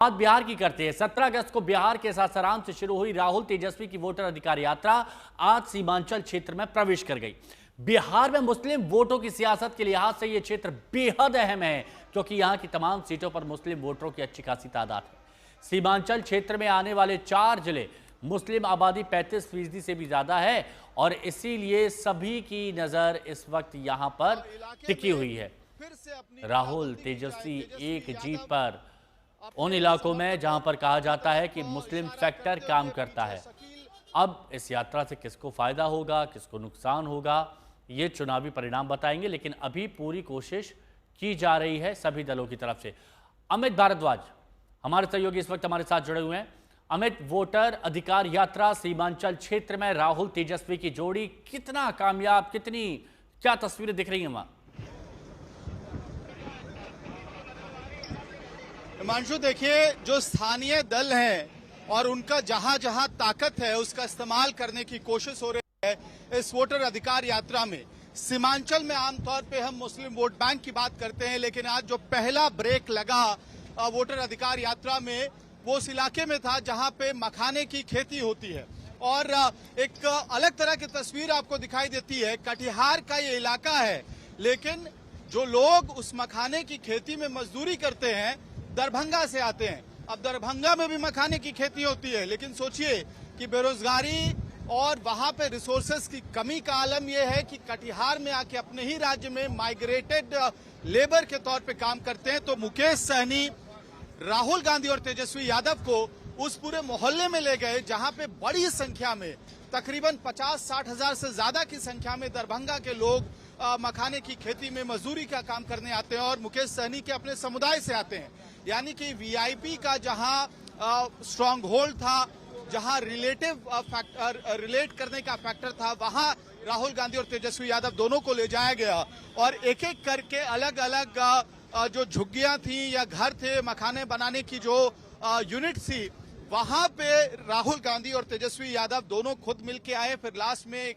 बात बिहार की करते हैं। 17 अगस्त को बिहार के सासाराम से शुरू हुई राहुल तेजस्वी की वोटर अधिकार यात्रा आज सीमांचल क्षेत्र में प्रवेश कर गई। बिहार में मुस्लिम वोटों की सियासत के लिहाज से यह क्षेत्र बेहद अहम है, क्योंकि यहां की तमाम सीटों पर मुस्लिम वोटरों की अच्छी खासी तादाद है। सीमांचल क्षेत्र में आने वाले 4 जिले मुस्लिम आबादी 35% से भी ज्यादा है और इसीलिए सभी की नजर इस वक्त यहां पर टिकी हुई है। राहुल तेजस्वी एक जीप पर उन इलाकों में जहां पर कहा जाता है कि मुस्लिम फैक्टर काम करता है। अब इस यात्रा से किसको फायदा होगा, किसको नुकसान होगा, ये चुनावी परिणाम बताएंगे, लेकिन अभी पूरी कोशिश की जा रही है सभी दलों की तरफ से। अमित भारद्वाज हमारे सहयोगी इस वक्त हमारे साथ जुड़े हुए हैं। अमित, वोटर अधिकार यात्रा सीमांचल क्षेत्र में राहुल तेजस्वी की जोड़ी कितना कामयाब, कितनी क्या तस्वीरें दिख रही हैं वहां? हिमांशु, देखिए, जो स्थानीय दल हैं और उनका जहां जहां ताकत है उसका इस्तेमाल करने की कोशिश हो रही है इस वोटर अधिकार यात्रा में। सीमांचल में आमतौर पे हम मुस्लिम वोट बैंक की बात करते हैं, लेकिन आज जो पहला ब्रेक लगा वोटर अधिकार यात्रा में वो उस इलाके में था जहां पे मखाने की खेती होती है और एक अलग तरह की तस्वीर आपको दिखाई देती है। कटिहार का ये इलाका है, लेकिन जो लोग उस मखाने की खेती में मजदूरी करते हैं दरभंगा से आते हैं। अब दरभंगा में भी मखाने की खेती होती है, लेकिन सोचिए कि बेरोजगारी और वहां पे रिसोर्सेस की कमी का आलम यह है कि कटिहार में आके अपने ही राज्य में माइग्रेटेड लेबर के तौर पे काम करते हैं। तो मुकेश सहनी राहुल गांधी और तेजस्वी यादव को उस पूरे मोहल्ले में ले गए जहां पे बड़ी संख्या में तकरीबन 50-60 हजार से ज्यादा की संख्या में दरभंगा के लोग मखाने की खेती में मजदूरी का काम करने आते हैं और मुकेश सहनी के अपने समुदाय से आते हैं। यानी कि वीआईपी का जहां स्ट्रांग होल्ड था, जहां रिलेट करने का फैक्टर था, वहां राहुल गांधी और तेजस्वी यादव दोनों को ले जाया गया और एक एक करके अलग अलग जो झुग्गियां थी या घर थे मखाने बनाने की जो यूनिट थी, वहां पे राहुल गांधी और तेजस्वी यादव दोनों खुद मिलके आए। फिर लास्ट में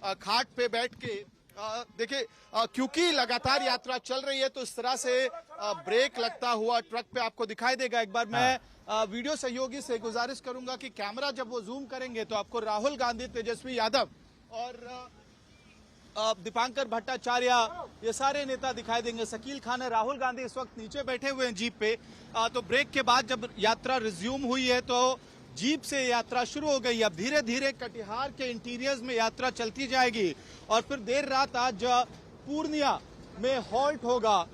खाट पे बैठ के देखिए, क्योंकि लगातार यात्रा चल रही है तो इस तरह से ब्रेक लगता हुआ ट्रक पे आपको दिखाई देगा। एक बार मैं वीडियो सहयोगी से गुजारिश करूंगा कि कैमरा जब वो जूम करेंगे तो आपको राहुल गांधी, तेजस्वी यादव और दीपांकर भट्टाचार्य, ये सारे नेता दिखाई देंगे। शकील खान है, राहुल गांधी इस वक्त नीचे बैठे हुए हैं जीप पे। तो ब्रेक के बाद जब यात्रा रिज्यूम हुई है तो जीप से यात्रा शुरू हो गई। अब धीरे धीरे कटिहार के इंटीरियर्स में यात्रा चलती जाएगी और फिर देर रात आज पूर्णिया में हॉल्ट होगा,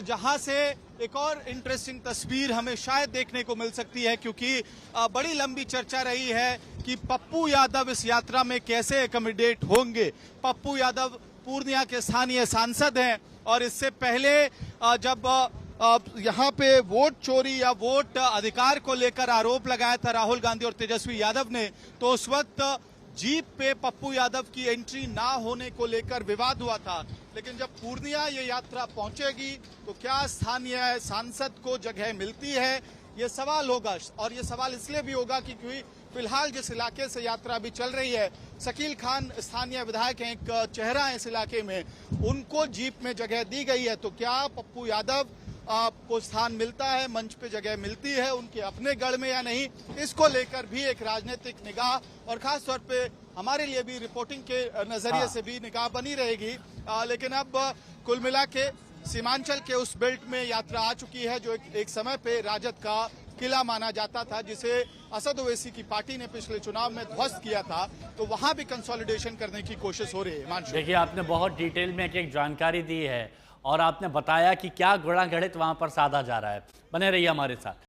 जहां से एक और इंटरेस्टिंग तस्वीर हमें शायद देखने को मिल सकती है, क्योंकि बड़ी लंबी चर्चा रही है कि पप्पू यादव इस यात्रा में कैसे एकोमोडेट होंगे। पप्पू यादव पूर्णिया के स्थानीय सांसद हैं और इससे पहले जब यहाँ पे वोट चोरी या वोट अधिकार को लेकर आरोप लगाया था राहुल गांधी और तेजस्वी यादव ने, तो उस वक्त जीप पे पप्पू यादव की एंट्री ना होने को लेकर विवाद हुआ था। लेकिन जब पूर्णिया ये यात्रा पहुंचेगी तो क्या स्थानीय सांसद को जगह मिलती है, ये सवाल होगा। और ये सवाल इसलिए भी होगा कि क्योंकि फिलहाल जिस इलाके से यात्रा अभी चल रही है, शकील खान स्थानीय विधायक हैं, एक चेहरा है इस इलाके में, उनको जीप में जगह दी गई है। तो क्या पप्पू यादव को स्थान मिलता है, मंच पे जगह मिलती है उनके अपने गढ़ में या नहीं, इसको लेकर भी एक राजनीतिक निगाह और खास तौर पे हमारे लिए भी रिपोर्टिंग के नजरिए से भी निगाह बनी रहेगी। लेकिन अब कुल मिला के सीमांचल के उस बेल्ट में यात्रा आ चुकी है जो एक समय पे राजद का किला माना जाता था, जिसे असद ओवैसी की पार्टी ने पिछले चुनाव में ध्वस्त किया था। तो वहां भी कंसोलिडेशन करने की कोशिश हो रही है। देखिए, आपने बहुत डिटेल में एक जानकारी दी है और आपने बताया कि क्या गुणा गणित वहां पर साधा जा रहा है। बने रहिए हमारे साथ।